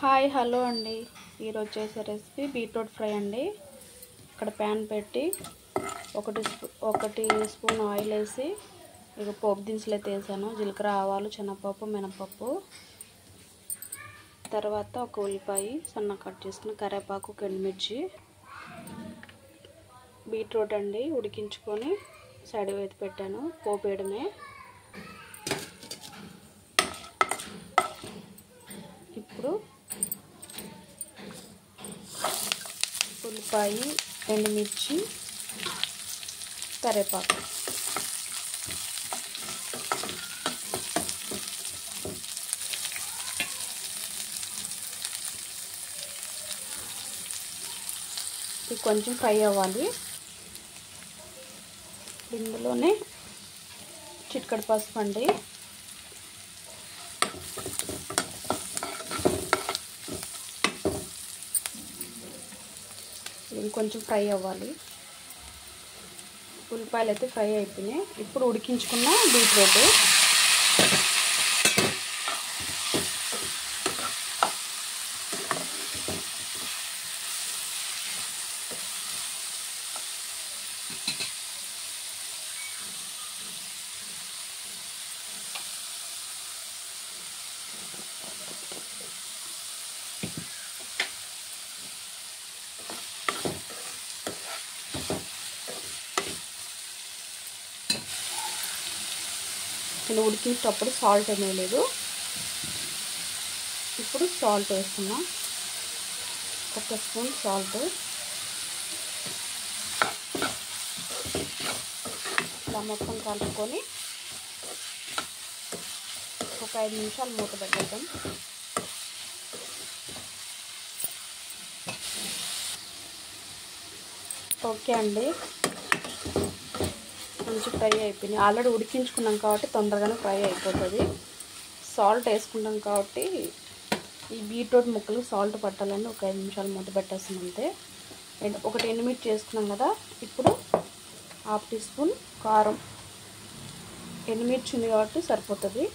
Hi hello అండి. ఈరోజు చేసే రెసిపీ బీట్రూట్ ఫ్రై అండి. ఇక్కడ ప్యాన్ పెట్టి ఒకటి స్పూన్ ఆయిల్ వేసి ఇక పోపు దినుసులు అయితే వేసాను. జీలకర్ర, ఆవాలు, శనగపప్పు, మినపప్పు, తర్వాత ఒక ఉల్లిపాయ సన్నగా కట్ చేసుకుని, కరివేపాకు, ఎండుమిర్చి, బీట్రూట్ అండి ఉడికించుకొని సైడ్ వేసి పెట్టాను. పోపు వేయడమే. ఇప్పుడు ఉల్లిపాయ, ఎండుమిర్చి, కరివేపాకు, ఇది కొంచెం ఫ్రై అవ్వాలి. ఇందులోనే చిటికెడు పసుపు అండి, ఇది కొంచెం ఫ్రై అవ్వాలి. ఉల్లిపాయలు అయితే ఫ్రై అయిపోయినాయి. ఇప్పుడు ఉడికించుకున్న బీట్రూట్, నేను ఉడికించేటప్పుడు సాల్ట్ ఏమీ లేదు. ఇప్పుడు సాల్ట్ వేస్తున్నా, 1 స్పూన్ సాల్ట్. ఇలా మొత్తం కలుపుకొని ఒక 5 నిమిషాలు మూత పెట్టేద్దాం. ఓకే అండి, మంచి ఫ్రై అయిపోయినాయి. ఆల్రెడీ ఉడికించుకున్నాం కాబట్టి తొందరగానే ఫ్రై అయిపోతుంది. సాల్ట్ వేసుకుంటాం కాబట్టి ఈ బీట్రూట్ ముక్కలు సాల్ట్ పట్టాలని ఒక 5 నిమిషాలు మూత పెట్టేస్తాం అంతే. ఒకటి ఎండుమిర్చి వేసుకున్నాం కదా. ఇప్పుడు 1/2 టీ స్పూన్ కారం, ఎండుమిర్చి ఉంది కాబట్టి సరిపోతుంది.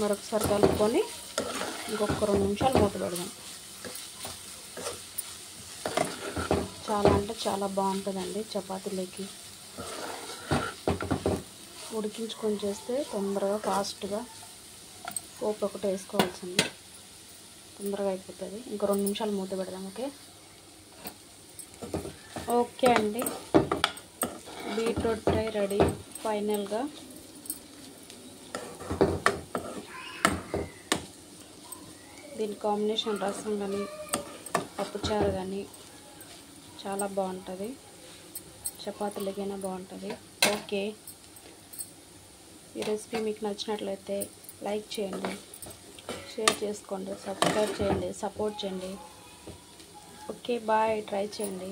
మరొకసారి కలుపుకొని ఇంకొక 2 నిమిషాలు మూత పెడదాం. చాలా అంటే చాలా బాగుంటుందండి చపాతీలోకి. ఉడికించుకొని చేస్తే తొందరగా ఫాస్ట్గా పోపు ఒకటి వేసుకోవాల్సింది, తొందరగా అయిపోతుంది. ఇంకో 2 నిమిషాలు మూత పెడదాం. ఓకే అండి, బీట్రూట్ ఫ్రై రెడీ. ఫైనల్గా దీని కాంబినేషన్ రసం కానీ పప్పుచారు కానీ చాలా బాగుంటుంది. చపాతీలకైనా బాగుంటుంది. ఓకే, ఈ రెసిపీ మీకు నచ్చినట్లయితే లైక్ చేయండి, షేర్ చేసుకోండి, సబ్స్క్రైబ్ చేయండి, సపోర్ట్ చేయండి. ఓకే బాయ్, ట్రై చేయండి.